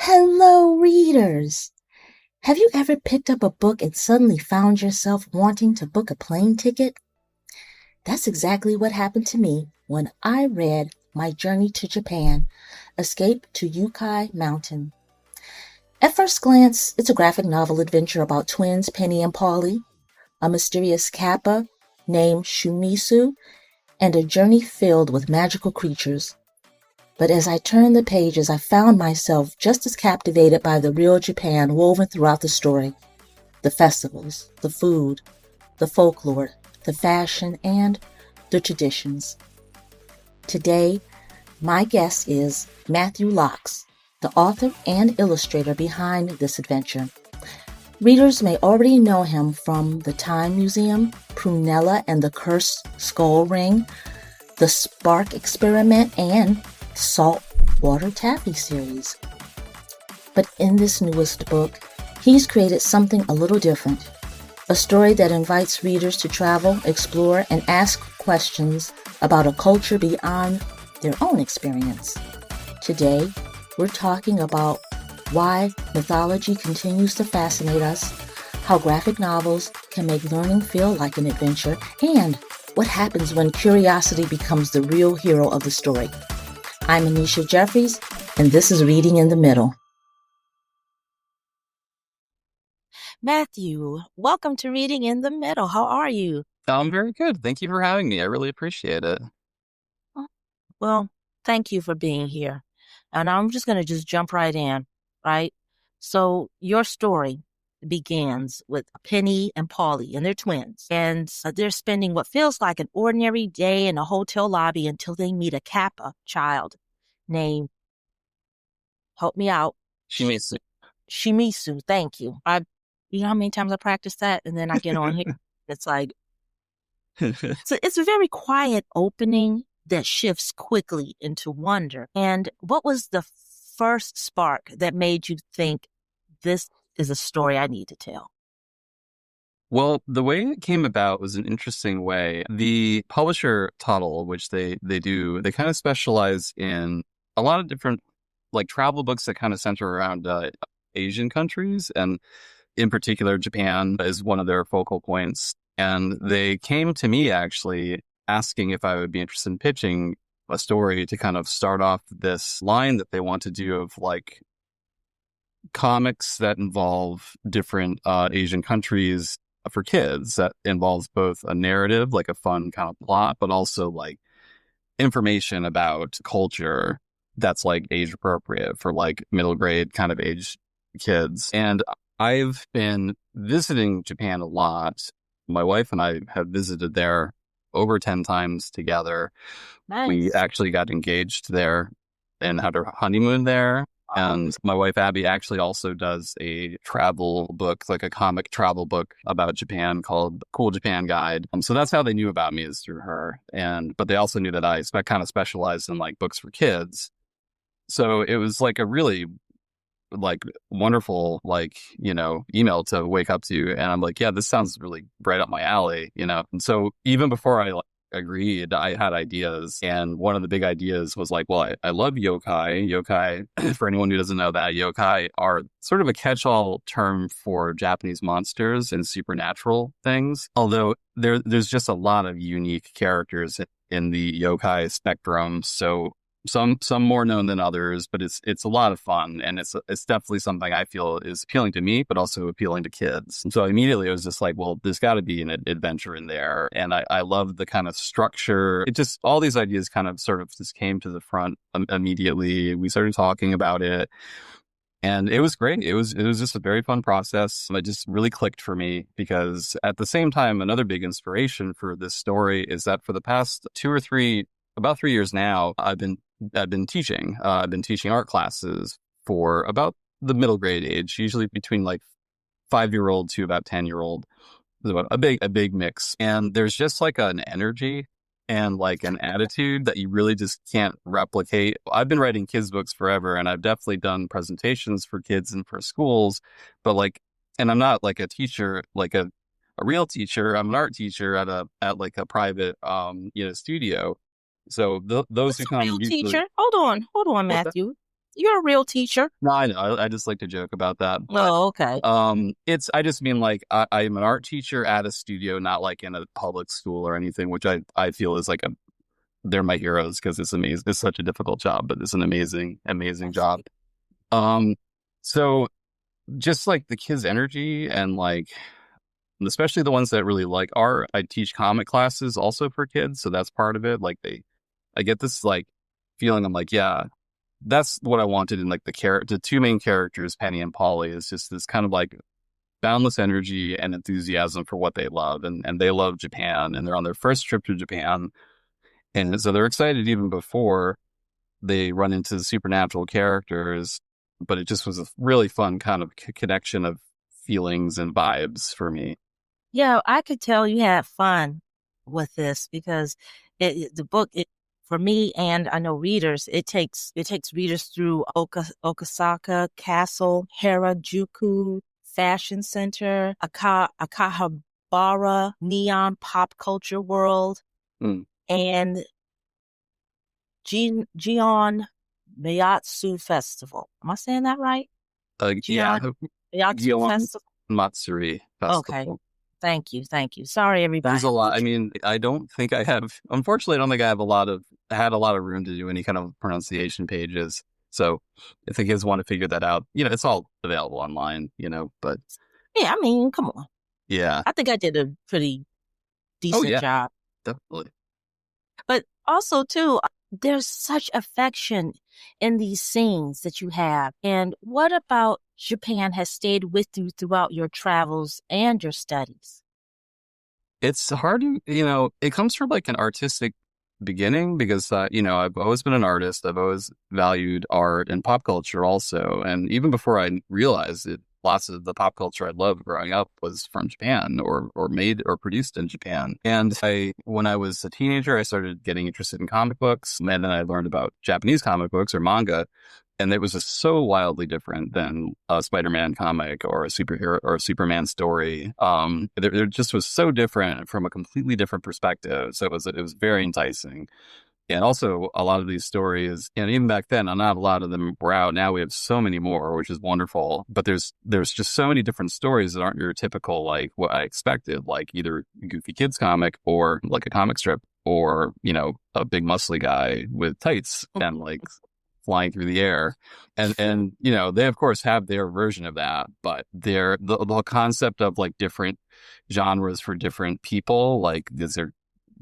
Hello, readers! Have you ever picked up a book and suddenly found yourself wanting to book a plane ticket? That's exactly what happened to me when I read My Journey to Japan, Escape to Yokai Mountain. At first glance, it's a graphic novel adventure about twins Penny and Polly, a mysterious kappa named Shumisu, and a journey filled with magical creatures. But as I turned the pages, I found myself just as captivated by the real Japan woven throughout the story. The festivals, the food, the folklore, the fashion, and the traditions. Today, my guest is Matthew Loux, the author and illustrator behind this adventure. Readers may already know him from the Time Museum, Prunella and the Cursed Skull Ring, the Spark Experiment, and Saltwater Taffy series. But in this newest book, he's created something a little different. A story that invites readers to travel, explore, and ask questions about a culture beyond their own experience. Today, we're talking about why mythology continues to fascinate us, how graphic novels can make learning feel like an adventure, and what happens when curiosity becomes the real hero of the story. I'm Annisha Jeffries, and this is Reading in the Middle. Matthew, welcome to Reading in the Middle. How are you? I'm very good. Thank you for having me. I really appreciate it. Well, thank you for being here. And I'm just going to jump right in, right? So your story begins with Penny and Polly, and they're twins. And they're spending what feels like an ordinary day in a hotel lobby until they meet a Kappa child named, help me out, Shimizu. Shimizu. Thank you. You know how many times I practice that? And then I get on here. It's like, so it's a very quiet opening that shifts quickly into wonder. And what was the first spark that made you think this is a story I need to tell? Well, the way it came about was an interesting way. The publisher Tuttle, which they kind of specialize in a lot of different like travel books that kind of center around Asian countries, and in particular Japan is one of their focal points. And they came to me actually asking if I would be interested in pitching a story to kind of start off this line that they want to do of like comics that involve different Asian countries for kids, that involves both a narrative, like a fun kind of plot, but also like information about culture that's like age appropriate for like middle grade kind of age kids. And I've been visiting Japan a lot. My wife and I have visited there over 10 times together. We Nice. actually got engaged there and had our honeymoon there. And my wife, Abby, actually also does a travel book, like a comic travel book about Japan called Cool Japan Guide. So that's how they knew about me, is through her. But they also knew that I kind of specialized in like books for kids. So it was like a really like wonderful, like, email to wake up to. And I'm like, yeah, this sounds really right up my alley, And so even before I agreed, I had ideas. And one of the big ideas was like, well, I love yokai. Yokai, for anyone who doesn't know that, yokai are sort of a catch-all term for Japanese monsters and supernatural things. Although there's just a lot of unique characters in the yokai spectrum. So some more known than others, but it's a lot of fun, and it's definitely something I feel is appealing to me, but also appealing to kids. And so immediately I was just like, well, there's got to be an adventure in there, and I love the kind of structure. It just, all these ideas kind of sort of just came to the front immediately. We started talking about it, and it was great. It was just a very fun process. It just really clicked for me, because at the same time, another big inspiration for this story is that for the past about 3 years now, I've been teaching. I've been teaching art classes for about the middle grade age, usually between like 5-year-old to about 10-year-old. A big mix. And there's just like an energy and like an attitude that you really just can't replicate. I've been writing kids books forever, and I've definitely done presentations for kids and for schools, but like, and I'm not like a teacher, like a real teacher. I'm an art teacher at like a private studio. So those What's who a come real usually. teacher? Hold on, What's that? Matthew. You're a real teacher. No, I know. I just like to joke about that. But Oh, okay. I just mean like I'm an art teacher at a studio, not like in a public school or anything, which I feel is like they're my heroes because it's amazing. It's such a difficult job, but it's an amazing Yes. job. Um, so just like the kids' energy and like especially the ones that really like art. I teach comic classes also for kids, so that's part of it. Like I get this like feeling. I'm like, yeah, that's what I wanted in like the two main characters, Penny and Polly, is just this kind of like boundless energy and enthusiasm for what they love, and they love Japan, and they're on their first trip to Japan, and so they're excited even before they run into the supernatural characters. But it just was a really fun kind of connection of feelings and vibes for me. Yeah, I could tell you had fun with this because the book for me and I know readers it takes readers through Okasaka Castle, Harajuku Fashion Center, Akahabara Neon Pop Culture World, Mm. and Gion Miyatsu Festival. Am I saying that right? Yeah, Gion Miyatsu Gyeong Festival. Matsuri Okay. Festival. Thank you. Thank you. Sorry, There's a everybody. lot. I mean, I don't think I have. Unfortunately, I don't think I have had a lot of room to do any kind of pronunciation pages. So, if the kids want to figure that out, it's all available online. But Yeah, I mean, come on. yeah. I think I did a pretty Oh decent yeah, job. definitely. But also, too, there's such affection in these scenes that you have. And what about Japan has stayed with you throughout your travels and your studies? It's hard to, it comes from like an artistic beginning because, I've always been an artist. I've always valued art and pop culture also. And even before I realized it, lots of the pop culture I loved growing up was from Japan or made or produced in Japan. And when I was a teenager, I started getting interested in comic books. And then I learned about Japanese comic books or manga. And it was just so wildly different than a Spider-Man comic or a superhero or a Superman story. There just was so different from a completely different perspective. So it was very enticing. And also a lot of these stories, and even back then, not a lot of them were out. Now we have so many more, which is wonderful. But there's just so many different stories that aren't your typical like what I expected, like either a goofy kids comic or like a comic strip or a big muscly guy with tights and like flying through the air. And they of course have their version of that, but the concept of like different genres for different people, like is there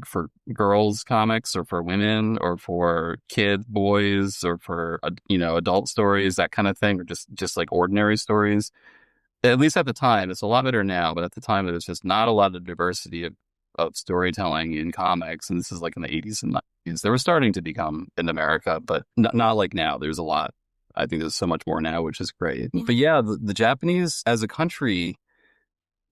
for girls comics or for women or for kid boys or for adult stories, that kind of thing, or just like ordinary stories. At least at the time, it's a lot better now, but at the time there was just not a lot of diversity of storytelling in comics. And this is like in the 80s and 90s. They were starting to become in America, but not like now. There's a lot. I think there's so much more now, which is great. Yeah. But yeah, the Japanese as a country,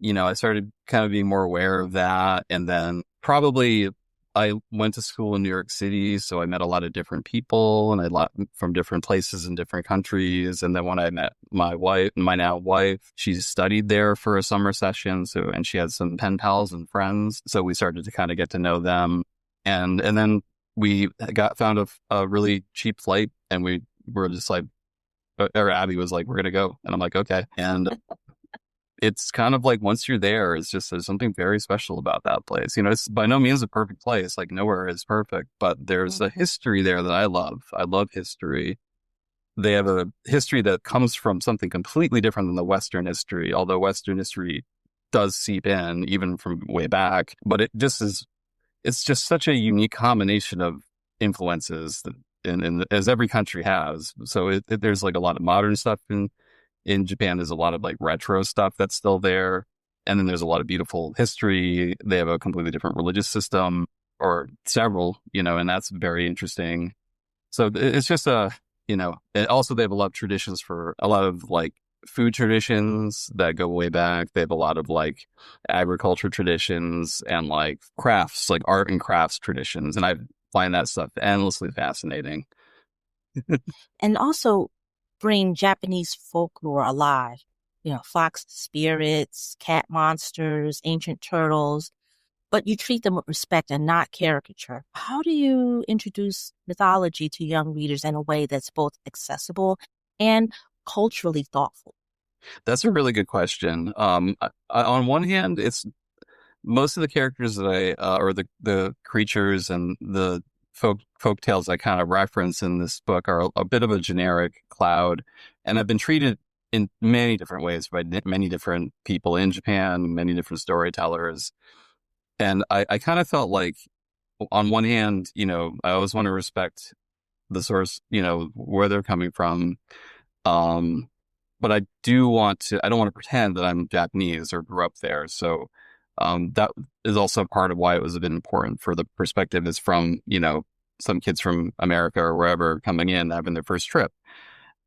I started kind of being more aware of that. And then probably I went to school in New York City, so I met a lot of different people and from different places in different countries. And then when I met my now wife, she studied there for a summer session. And she had some pen pals and friends. So we started to kind of get to know them. And then we found a really cheap flight, and we were just like, or Abby was like, we're going to go. And I'm like, okay. And it's kind of like once you're there, there's something very special about that place. It's by no means a perfect place. Like nowhere is perfect, but there's a history there that I love. I love history. They have a history that comes from something completely different than the Western history, although Western history does seep in even from way back. But it's just such a unique combination of influences that, as every country has. So there's like a lot of modern stuff in Japan. There's a lot of like retro stuff that's still there. And then there's a lot of beautiful history. They have a completely different religious system or several, and that's very interesting. So it's just and also they have a lot of traditions for a lot of like food traditions that go way back. They have a lot of like agriculture traditions and like crafts, like art and crafts traditions. And I find that stuff endlessly fascinating. And also bring Japanese folklore alive. Fox spirits, cat monsters, ancient turtles. but you treat them with respect and not caricature. How do you introduce mythology to young readers in a way that's both accessible and culturally thoughtful? That's a really good question. On one hand, it's most of the characters that or the creatures and the folk tales I kind of reference in this book are a bit of a generic cloud, and have been treated in many different ways by many different people in Japan, many different storytellers. And I kind of felt like, on one hand, I always want to respect the source, where they're coming from. Um, but I don't want to pretend that I'm Japanese or grew up there. So that is also part of why it was a bit important for the perspective is from, some kids from America or wherever coming in, having their first trip.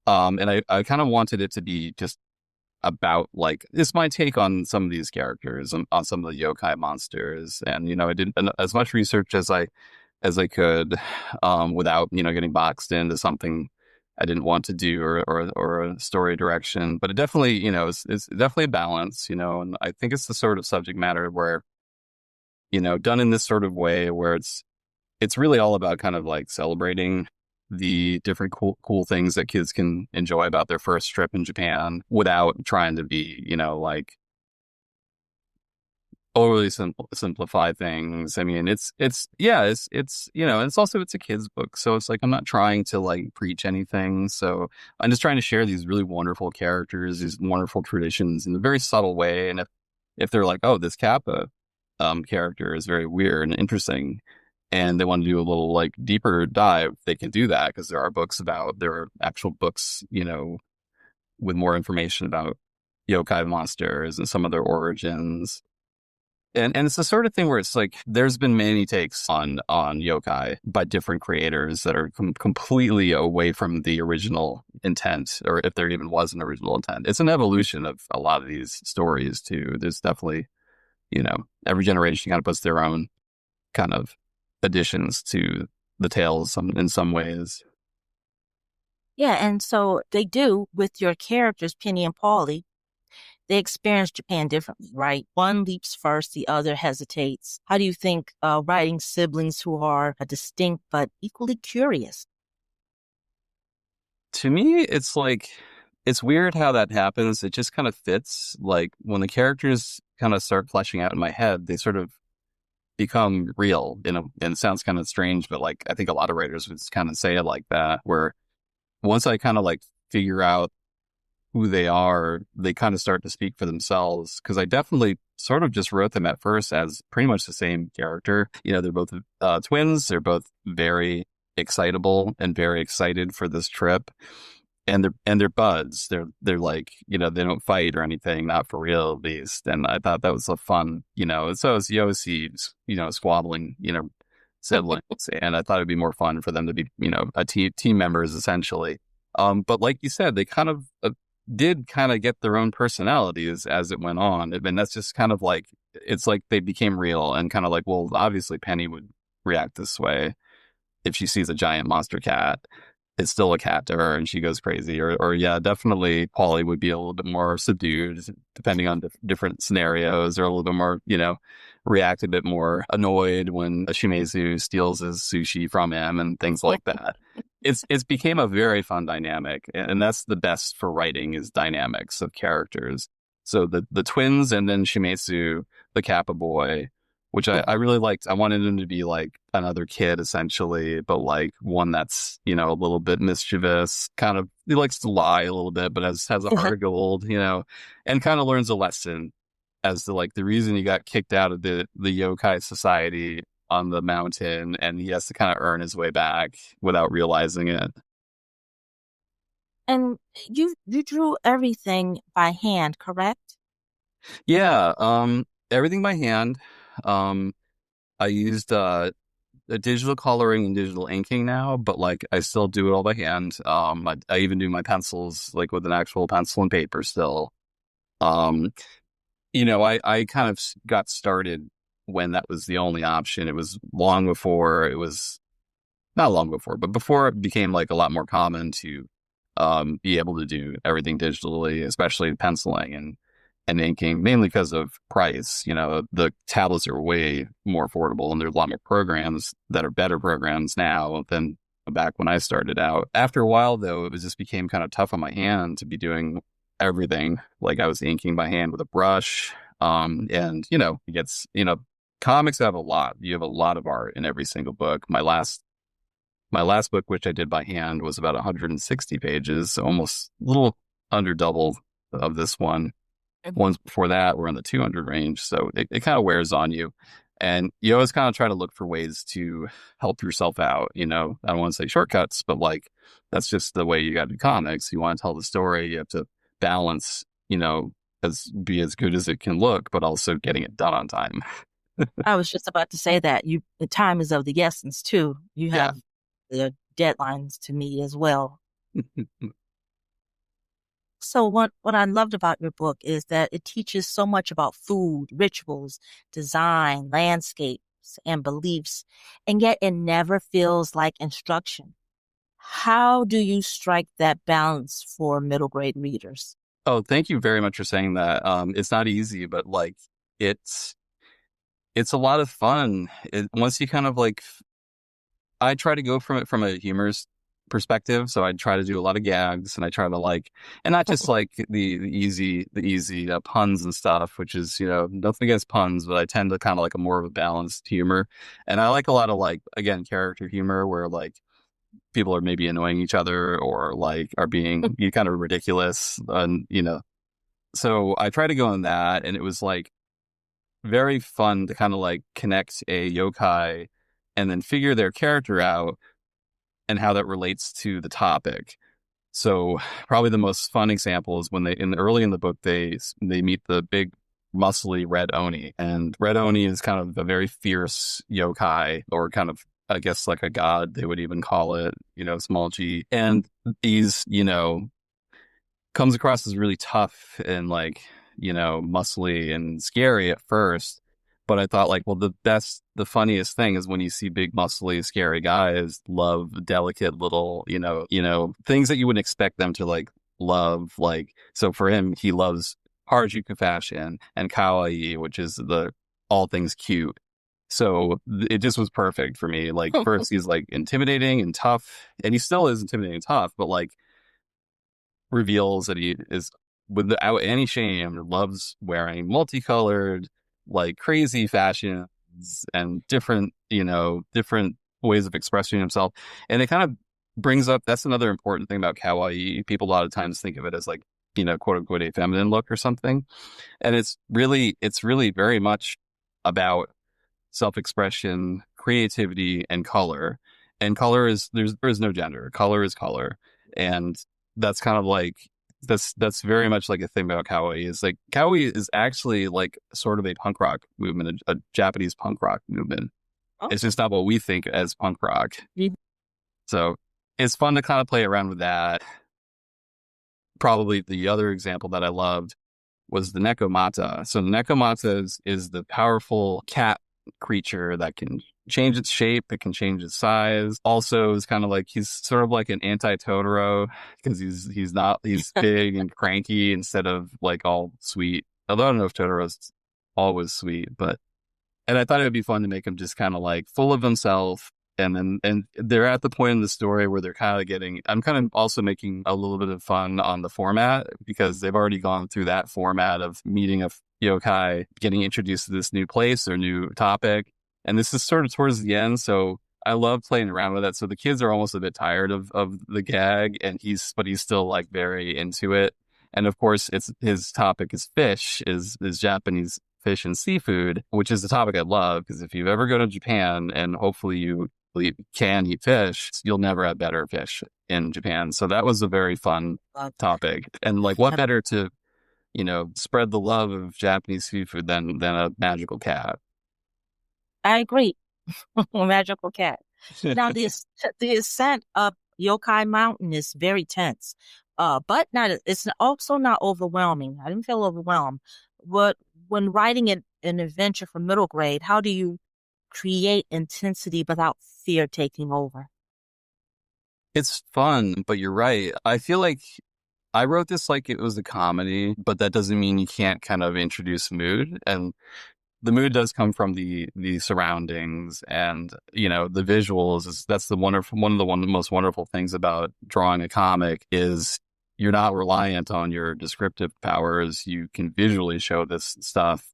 And I kind of wanted it to be just about, like, it's my take on some of these characters, on some of the yokai monsters. And, I did as much research as I could, without, getting boxed into something I didn't want to do, or a story direction. But it definitely, it's definitely a balance, and I think it's the sort of subject matter where, done in this sort of way where it's really all about kind of like celebrating the different cool things that kids can enjoy about their first trip in Japan without trying to be, like, overly simplify things. I mean, it's also, it's a kid's book, so it's like I'm not trying to like preach anything. So I'm just trying to share these really wonderful characters, these wonderful traditions in a very subtle way. And if they're like, oh, this Kappa character is very weird and interesting, and they want to do a little like deeper dive, they can do that, because there are actual books, with more information about yokai monsters and some of their origins. And it's the sort of thing where it's like there's been many takes on yokai by different creators that are completely away from the original intent, or if there even was an original intent. It's an evolution of a lot of these stories too. There's definitely, every generation kind of puts their own kind of additions to the tales in some ways. Yeah, and so they do with your characters, Penny and Paulie. They experience Japan differently, right? One leaps first, the other hesitates. How do you think writing siblings who are distinct but equally curious? To me, it's like, it's weird how that happens. It just kind of fits. Like, when the characters kind of start fleshing out in my head, they sort of become real, and it sounds kind of strange, but like, I think a lot of writers would kind of say it like that, where once I kind of like figure out who they are, they kind of start to speak for themselves. Because I definitely sort of just wrote them at first as pretty much the same character. They're both twins. They're both very excitable and very excited for this trip. And they're buds. They're like, they don't fight or anything, not for real at least. And I thought that was a fun, so as you always see, squabbling, siblings. And I thought it'd be more fun for them to be, a team members essentially. But like you said, they kind of did kind of get their own personalities as it went on. And that's just kind of like, it's like they became real, and kind of like, well, obviously Penny would react this way if she sees a giant monster cat. It's still a cat to her and she goes crazy. Or yeah, definitely Paulie would be a little bit more subdued depending on different scenarios, or a little bit more, react a bit more annoyed when Shimezu steals his sushi from him and things like that. It's became a very fun dynamic, and that's the best for writing, is dynamics of characters. So the twins, and then Shimezu, the Kappa boy, which I really liked. I wanted him to be like another kid essentially, but like one that's, a little bit mischievous, kind of, he likes to lie a little bit, but has a heart of gold, and kind of learns a lesson as to like the reason he got kicked out of the yokai society on the mountain, and he has to kind of earn his way back without realizing it. And you drew everything by hand, correct? Yeah, everything by hand. I used a digital coloring and digital inking now, but like I still do it all by hand. I even do my pencils like with an actual pencil and paper still. Um, I kind of got started when that was the only option. It was long before it was, not long before, but before it became like a lot more common to be able to do everything digitally, especially penciling and inking, mainly because of price. The tablets are way more affordable, and there's a lot more programs that are better programs now than back when I started out. After a while, though, it just became kind of tough on my hand to be doing everything. Like I was inking by hand with a brush. And it gets, comics have a lot. You have a lot of art in every single book. My last book, which I did by hand, was about 160 pages, so almost a little under double of this one. Ones before that were in the 200 range. So it kind of wears on you. And you always kind of try to look for ways to help yourself out. I don't want to say shortcuts, but like that's just the way you got to do comics. You want to tell the story. You have to balance, be as good as it can look, but also getting it done on time. I was just about to say that the time is of the essence too. You have the deadlines to meet as well. So what I loved about your book is that it teaches so much about food, rituals, design, landscapes, and beliefs, and yet it never feels like instruction. How do you strike that balance for middle grade readers? Oh, thank you very much for saying that. It's not easy, but like it's a lot of fun. Once you kind of like, I try to go from it from a humorous perspective, so I try to do a lot of gags, and I try to like, and not just like the easy puns and stuff, which is nothing against puns, but I tend to kind of like a more of a balanced humor, and I like a lot of like, again, character humor where like people are maybe annoying each other or like are being kind of ridiculous, and so I try to go in that, and it was like very fun to kind of like connect a yokai and then figure their character out and how that relates to the topic. So probably the most fun example is when early in the book, they meet the big muscly red oni, and red oni is kind of a very fierce yokai, or kind of, I guess, like a god, they would even call it, small g. And he's, comes across as really tough and like, muscly and scary at first. But I thought like, well, the funniest thing is when you see big, muscly, scary guys love delicate little, things that you wouldn't expect them to like love. Like, so for him, he loves Harajuku fashion and kawaii, which is the all things cute. So it just was perfect for me. Like first he's like intimidating and tough, and he still is intimidating and tough, but like reveals that he is, without any shame, loves wearing multicolored, like crazy fashions and different ways of expressing himself. And it kind of brings up, that's another important thing about kawaii. People a lot of times think of it as like, quote unquote, a feminine look or something. And it's really very much about self-expression, creativity, and color. And color is, there is no gender. Color is color. And that's kind of like, that's very much like a thing about kawaii. Is like kawaii is actually like sort of a punk rock movement, a Japanese punk rock movement. Oh. It's just not what we think as punk rock. Mm-hmm. So it's fun to kind of play around with that. Probably the other example that I loved was the Nekomata. So the Nekomata is the powerful cat creature that can change its shape, it can change its size. Also, is kind of like, he's sort of like an anti-Totoro, because he's big and cranky instead of like all sweet. Although I don't know if Totoro's always sweet, and I thought it would be fun to make him just kind of like full of himself. And they're at the point in the story where they're kind of getting, I'm kind of also making a little bit of fun on the format, because they've already gone through that format of meeting a yokai, getting introduced to this new place or new topic. And this is sort of towards the end. So I love playing around with that. So the kids are almost a bit tired of the gag, and he's still like very into it. And of course, his topic is fish, is Japanese fish and seafood, which is the topic I love, because if you ever go to Japan, and hopefully you can eat fish, you'll never have better fish in Japan. So that was a very fun topic. And like, what better to, spread the love of Japanese seafood than a magical cat? I agree. Magical cat. Now, the ascent up Yokai Mountain is very tense, but it's also not overwhelming. I didn't feel overwhelmed. But when writing an adventure for middle grade, how do you create intensity without fear taking over? It's fun, but you're right. I feel like I wrote this like it was a comedy, but that doesn't mean you can't kind of introduce mood. And the mood does come from the surroundings and, the visuals. That's the one of the most wonderful things about drawing a comic is you're not reliant on your descriptive powers. You can visually show this stuff.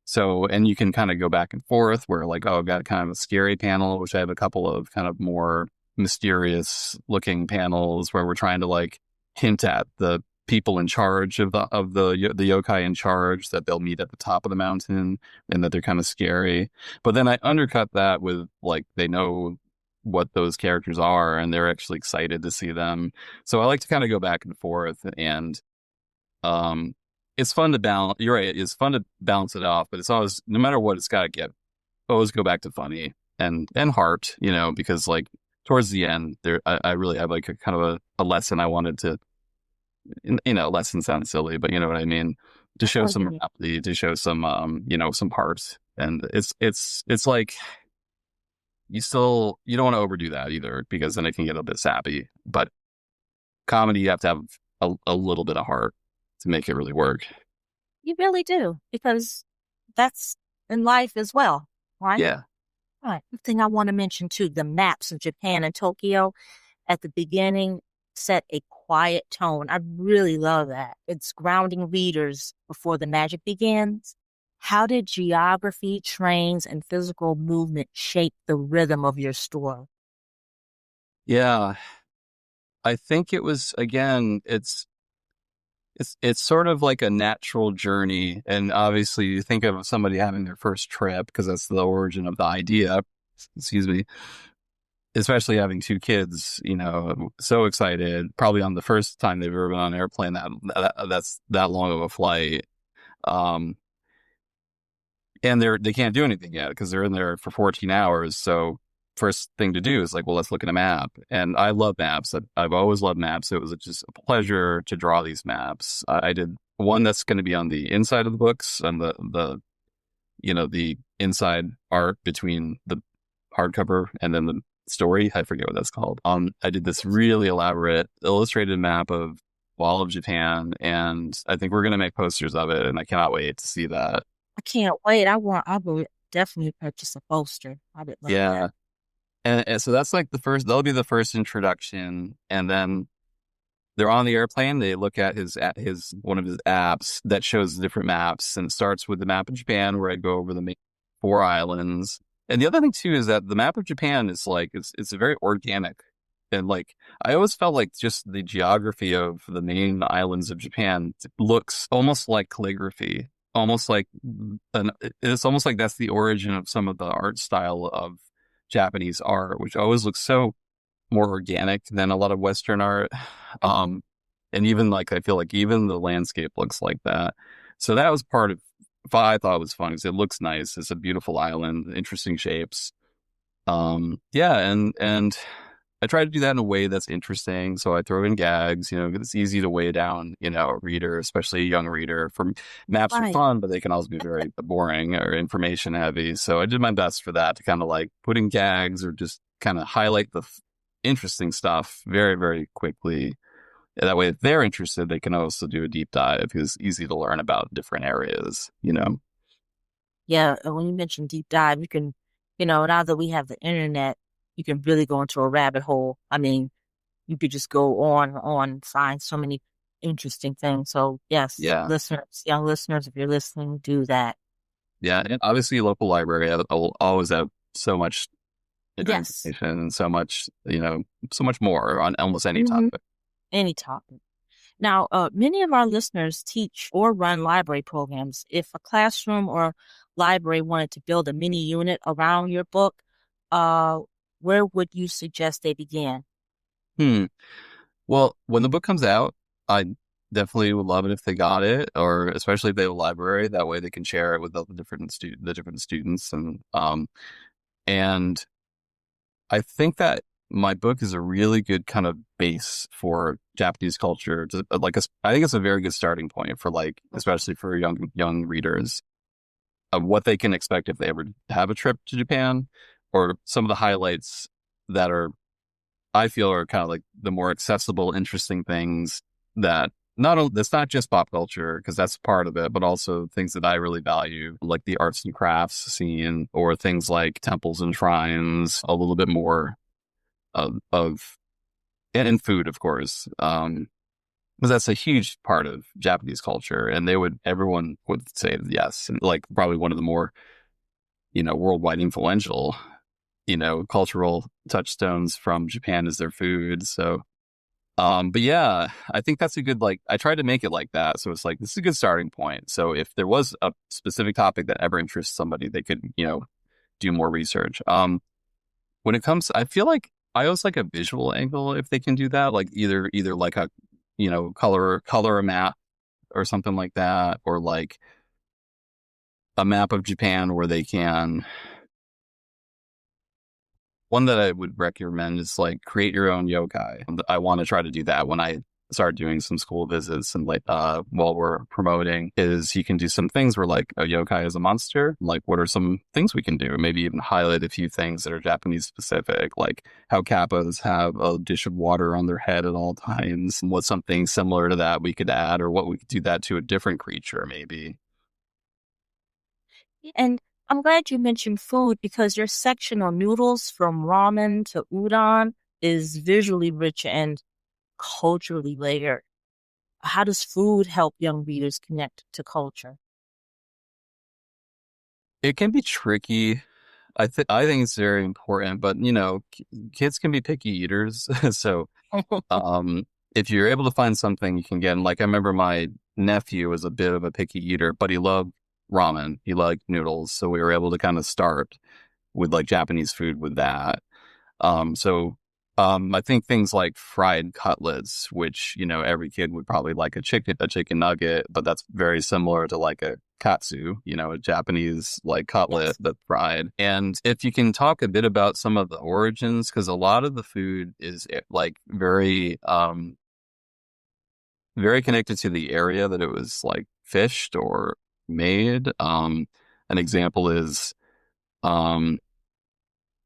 So, and you can kind of go back and forth where like, oh, I've got kind of a scary panel, which I have a couple of kind of more mysterious looking panels where we're trying to like hint at the people in charge of the yokai in charge, that they'll meet at the top of the mountain and that they're kind of scary. But then I undercut that with like, they know what those characters are and they're actually excited to see them. So I like to kind of go back and forth, and um it's fun to balance. You're right, it's fun to balance it off, but it's always, no matter what, it's got to get, always go back to funny and heart, because like towards the end there, I really have like a kind of a lesson I wanted to, lesson sounds silly, but you know what I mean, to show some morality, to show some some heart. And it's like you don't want to overdo that either, because then it can get a bit sappy. But comedy, you have to have a little bit of heart to make it really work. You really do, because that's in life as well, right? Yeah. Right. The thing I want to mention too, the maps of Japan and Tokyo at the beginning set a quiet tone. I really love that. It's grounding readers before the magic begins. How did geography, trains, and physical movement shape the rhythm of your story? Yeah. I think it was, again, it's sort of like a natural journey. And obviously you think of somebody having their first trip, because that's the origin of the idea, excuse me, especially having two kids, so excited, probably on the first time they've ever been on an airplane that's that long of a flight. And they can't do anything yet because they're in there for 14 hours. So first thing to do is like, well, let's look at a map. And I love maps. I've always loved maps. So it was just a pleasure to draw these maps. I did one that's going to be on the inside of the books, and the inside art between the hardcover and then the story. I forget what that's called. I did this really elaborate illustrated map of all of Japan, and I think we're going to make posters of it, and I cannot wait to see that. I can't wait. I will definitely purchase a poster. I would love Yeah. that. And so that's like that'll be the first introduction. And then they're on the airplane. They look at one of his apps that shows the different maps. And it starts with the map of Japan, where I go over the main 4 islands. And the other thing too is that the map of Japan is like, it's very organic. And like, I always felt like just the geography of the main islands of Japan looks almost like calligraphy. It's almost like that's the origin of some of the art style of Japanese art, which always looks so more organic than a lot of Western art. And even like, I feel like even the landscape looks like that. So that was part of what I thought was fun, because it looks nice. It's a beautiful island, interesting shapes. Yeah, and I try to do that in a way that's interesting. So I throw in gags, it's easy to weigh down, a reader, especially a young reader. For maps are fun, but they can also be very boring or information heavy. So I did my best for that, to kind of like put in gags or just kind of highlight the interesting stuff very, very quickly. And that way, if they're interested, they can also do a deep dive, because it's easy to learn about different areas, Yeah, when you mention deep dive, you can, now that we have the internet, you can really go into a rabbit hole. I mean, you could just go on, find so many interesting things. So yes, Yeah. young listeners, if you're listening, do that. Yeah, and obviously local library will always have so much Yes. information and so much, so much more on almost any topic. Any topic. Now, many of our listeners teach or run library programs. If a classroom or library wanted to build a mini unit around your book, where would you suggest they begin? Well, when the book comes out, I definitely would love it if they got it, or especially if they have a library. That way they can share it with the different students. And I think that my book is a really good kind of base for Japanese culture. I think it's a very good starting point for like, especially for young readers, of what they can expect if they ever have a trip to Japan, or some of the highlights that I feel are kind of like the more accessible, interesting things that that's not just pop culture, because that's part of it, but also things that I really value, like the arts and crafts scene, or things like temples and shrines, a little bit more of and food, of course. Because that's a huge part of Japanese culture, and everyone would say yes, and like probably one of the more, worldwide influential, cultural touchstones from Japan is their food. So, but yeah, I think that's a good, like, I tried to make it like that. So it's like, this is a good starting point. So if there was a specific topic that ever interests somebody, they could, do more research. When it comes, I feel like I always like a visual angle if they can do that, like either like a, color a map or something like that, or like a map of Japan where they can. One that I would recommend is like create your own yokai. I want to try to do that when I start doing some school visits, and like while we're promoting, is you can do some things where like a yokai is a monster. Like, what are some things we can do? Maybe even highlight a few things that are Japanese specific, like how kappas have a dish of water on their head at all times. What's something similar to that we could add, or what we could do that to a different creature, maybe. And I'm glad you mentioned food, because your section on noodles, from ramen to udon, is visually rich and culturally layered. How does food help young readers connect to culture? It can be tricky. I think it's very important, but kids can be picky eaters. So um, if you're able to find something you can get, and like I remember my nephew was a bit of a picky eater, but he loved ramen. He liked noodles, so we were able to kind of start with like Japanese food with that. So I think things like fried cutlets, which, every kid would probably like a chicken nugget, but that's very similar to like a katsu, a Japanese like cutlet Yes. that's fried. And if you can talk a bit about some of the origins, because a lot of the food is like very connected to the area that it was like fished or made. An example is um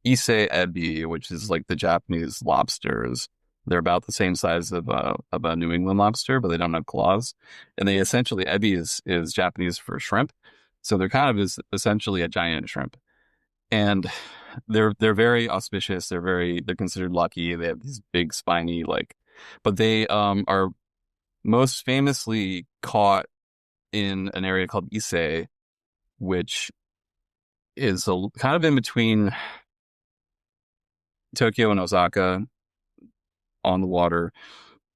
Ise ebi, which is like the Japanese lobsters. They're about the same size of a New England lobster, but they don't have claws. And they essentially, ebi is Japanese for shrimp, so they're kind of essentially a giant shrimp. And they're very auspicious. They're considered lucky. They have these big spiny but they are most famously caught in an area called Ise, which is kind of in between Tokyo and Osaka on the water.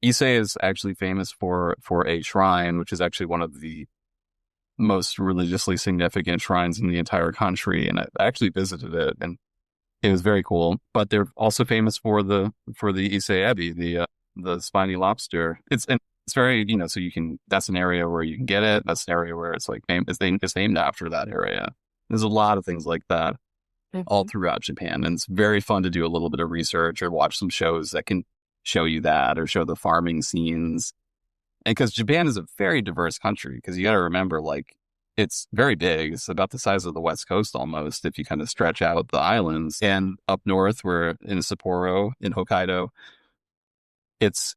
Ise is actually famous for a shrine, which is actually one of the most religiously significant shrines in the entire country. And I actually visited it, and it was very cool. But they're also famous for the Ise ebi, the spiny lobster. It's very, so that's an area where you can get it. That's an area where it's like it's named after that area. There's a lot of things like that all throughout Japan. And it's very fun to do a little bit of research or watch some shows that can show you that, or show the farming scenes. And because Japan is a very diverse country, because you got to remember, like, it's very big. It's about the size of the West Coast almost, if you kind of stretch out the islands. And up north, we're in Sapporo, in Hokkaido, it's,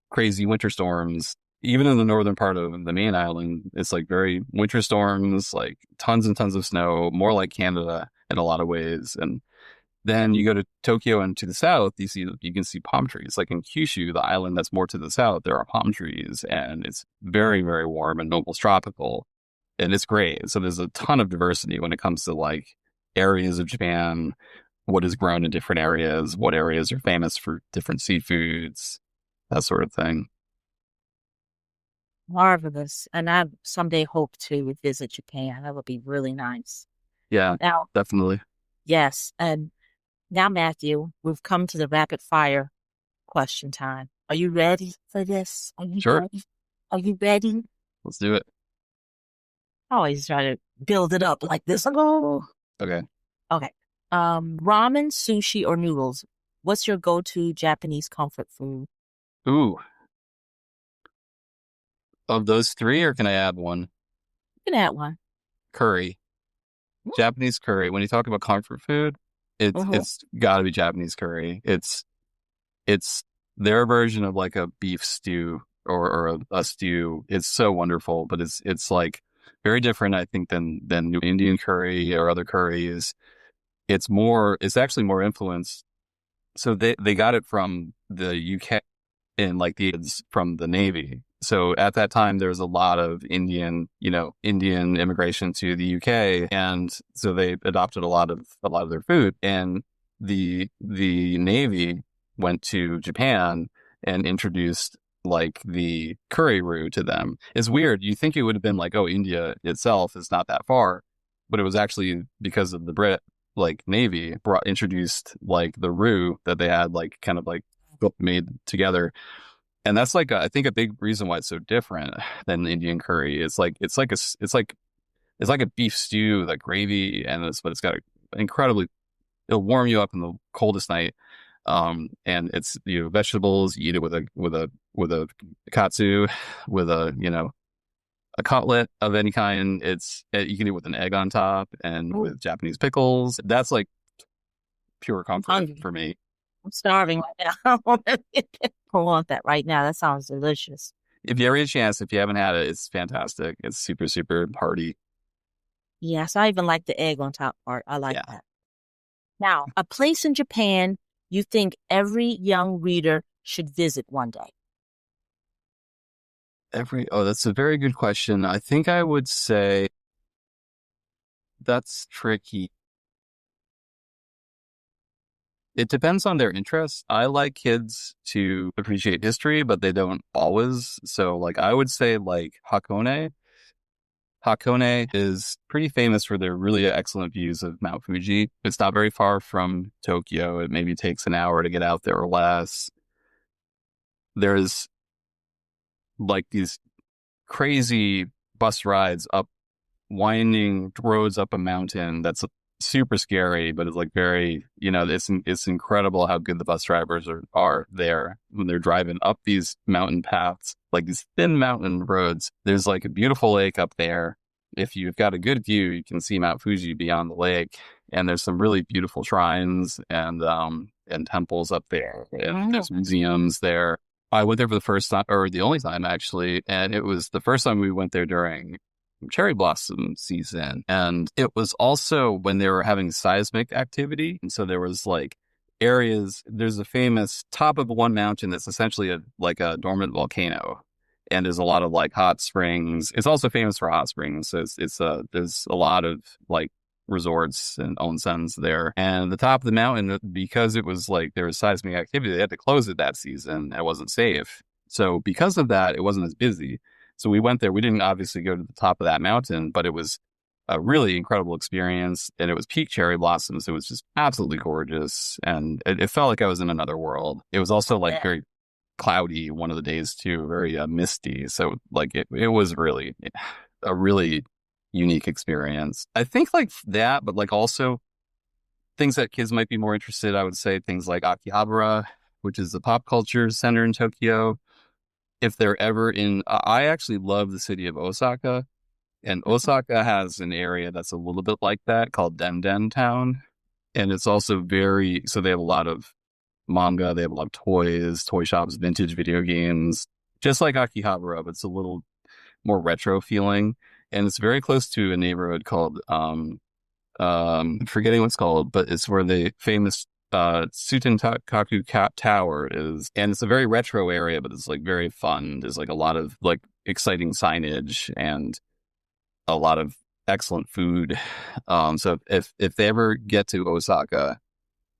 crazy winter storms. Even in the northern part of the main island, it's like very winter storms, like tons and tons of snow, more like Canada in a lot of ways. And then you go to Tokyo and to the south, you can see palm trees. Like in Kyushu, the island that's more to the south, there are palm trees, and it's very, very warm and almost tropical. And it's great. So there's a ton of diversity when it comes to like areas of Japan, what is grown in different areas, what areas are famous for different seafoods, that sort of thing. Marvelous. And I someday hope to visit Japan. That would be really nice. Yeah, Now, definitely. yes. And now, Matthew, we've come to the rapid fire question time. Are you ready for this? Are you Sure. ready? Are you ready? Let's do it. I always try to build it up like this. Oh. Okay. Okay. Ramen, sushi, or noodles? What's your go-to Japanese comfort food? Ooh, of those three, or can I add one? You can add one. Curry. Japanese curry. When you talk about comfort food, it's got to be Japanese curry. It's their version of like a beef stew or a stew is so wonderful, but it's like very different, I think, than New Indian curry or other curries. It's actually more influenced. So they got it from the UK in like it's from the Navy. So at that time, there was a lot of Indian immigration to the UK, and so they adopted a lot of their food. And the Navy went to Japan and introduced like the curry roux to them. It's weird. You think it would have been like, oh, India itself is not that far, but it was actually because of the Navy introduced like the roux that they had like kind of like made together. And that's like I think a big reason why it's so different than Indian curry. It's like a beef stew, like gravy, but it's got it'll warm you up in the coldest night. And it's vegetables. You eat it with a katsu, with a cutlet of any kind. You can eat it with an egg on top and with Japanese pickles. That's like pure comfort for me. I'm starving right now. I want that right now. That sounds delicious. If you ever get a chance, if you haven't had it, it's fantastic. It's super, super hearty. Yes, I even like the egg on top part. I like that. Now, a place in Japan you think every young reader should visit one day? That's a very good question. I think I would say that's tricky. It depends on their interests. I like kids to appreciate history, but they don't always. So like I would say like Hakone. Hakone is pretty famous for their really excellent views of Mount Fuji. It's not very far from Tokyo. It maybe takes an hour to get out there or less. There's like these crazy bus rides up winding roads up a mountain that's super scary, but it's like very, it's incredible how good the bus drivers are there when they're driving up these mountain paths, like these thin mountain roads. There's like a beautiful lake up there. If you've got a good view, you can see Mount Fuji beyond the lake, and there's some really beautiful shrines and temples up there, and there's museums there. I went there for the first time, or the only time actually, and it was the first time we went there during cherry blossom season. And it was also when they were having seismic activity. And so there was like areas, there's a famous top of one mountain that's essentially like a dormant volcano. And there's a lot of like hot springs. It's also famous for hot springs. So there's a lot of like resorts and onsens there. And the top of the mountain, because it was like there was seismic activity, they had to close it that season. It wasn't safe. So because of that, it wasn't as busy. So we went there. We didn't obviously go to the top of that mountain, but it was a really incredible experience. And it was peak cherry blossoms. It was just absolutely gorgeous. And it felt like I was in another world. It was also like very cloudy one of the days too, very misty. So like it was really a really unique experience. I think like that, but like also things that kids might be more interested, I would say things like Akihabara, which is the pop culture center in Tokyo. If they're ever I actually love the city of Osaka, and Osaka has an area that's a little bit like that called Den Town. And it's also so they have a lot of manga, they have a lot of toys, toy shops, vintage video games, just like Akihabara, but it's a little more retro feeling. And it's very close to a neighborhood called, forgetting what's called, but it's where the famous Tsutenkaku Tower is, and it's a very retro area, but it's like very fun. There's like a lot of like exciting signage and a lot of excellent food. So if they ever get to Osaka,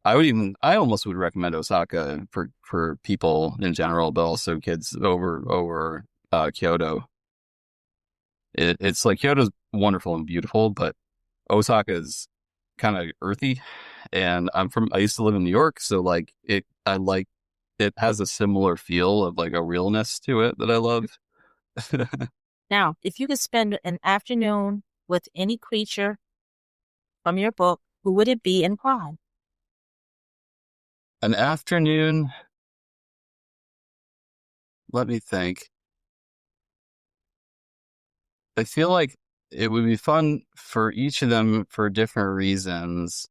I almost would recommend Osaka for people in general, but also kids over Kyoto. It's like Kyoto's wonderful and beautiful, but Osaka is kind of earthy. And I used to live in New York, so like it has a similar feel of like a realness to it that I love. Now, if you could spend an afternoon with any creature from your book, who would it be and why? An afternoon? Let me think. I feel like it would be fun for each of them for different reasons.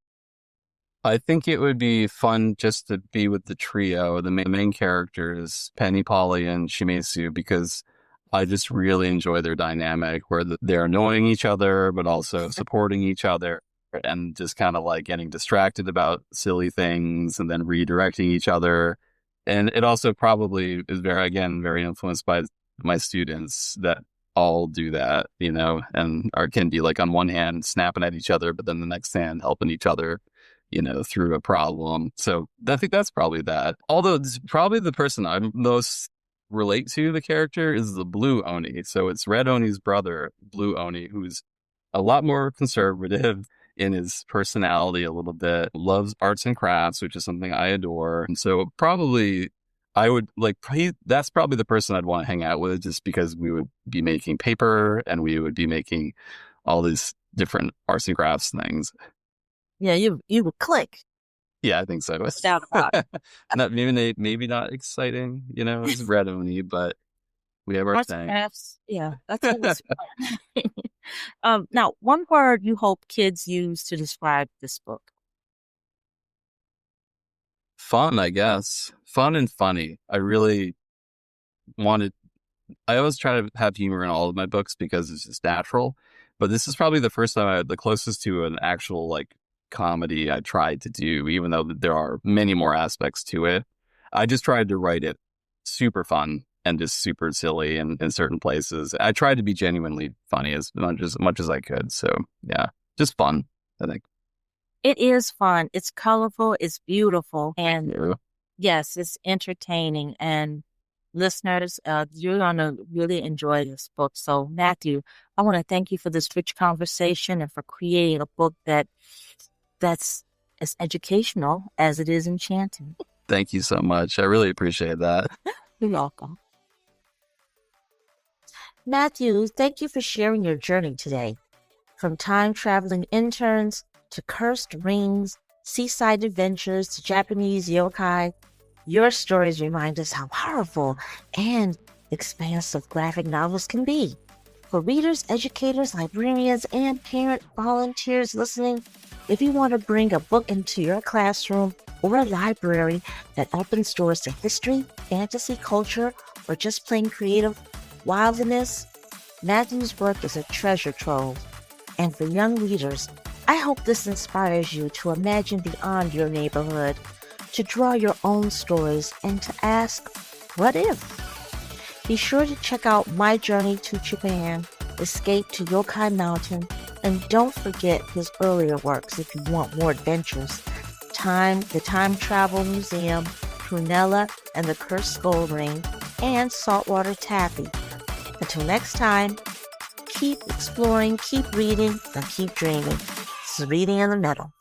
I think it would be fun just to be with the trio, the main characters, Penny, Polly, and Shimesu, because I just really enjoy their dynamic where they're annoying each other, but also supporting each other and just kind of like getting distracted about silly things and then redirecting each other. And it also probably is very influenced by my students that all do that, and can be like on one hand snapping at each other, but then the next hand helping each other, through a problem. So I think that's probably that. Although it's probably the person I most relate to, the character, is the Blue Oni. So it's Red Oni's brother, Blue Oni, who's a lot more conservative in his personality a little bit, loves arts and crafts, which is something I adore. And so probably I would that's probably the person I'd want to hang out with, just because we would be making paper and we would be making all these different arts and crafts things. Yeah, you would click. Yeah, I think so. No doubt about it. Maybe not exciting, as Red Oni, but we have our Arts thing. crafts, yeah, that's always fun. Now, one word you hope kids use to describe this book. Fun, I guess. Fun and funny. I always try to have humor in all of my books because it's just natural. But this is probably the first time the closest to an actual like comedy I tried to do, even though there are many more aspects to it. I just tried to write it super fun and just super silly in certain places. I tried to be genuinely funny as much as I could. So yeah, just fun, I think. It is fun. It's colorful. It's beautiful. And Yeah. yes, it's entertaining. And listeners, you're going to really enjoy this book. So, Matthew, I want to thank you for this rich conversation and for creating a book that's as educational as it is enchanting. Thank you so much. I really appreciate that. You're welcome. Matthew, thank you for sharing your journey today. From time-traveling interns to cursed rings, seaside adventures to Japanese yokai, your stories remind us how powerful and expansive graphic novels can be. For readers, educators, librarians, and parent volunteers listening, if you want to bring a book into your classroom or a library that opens doors to history, fantasy, culture, or just plain creative wildness, Matthew's work is a treasure trove. And for young readers, I hope this inspires you to imagine beyond your neighborhood, to draw your own stories, and to ask, what if? Be sure to check out My Journey to Japan, Escape to Yokai Mountain, and don't forget his earlier works if you want more adventures. The Time Travel Museum, Prunella and the Cursed Skull Ring, and Saltwater Taffy. Until next time, keep exploring, keep reading, and keep dreaming. It's reading in the middle.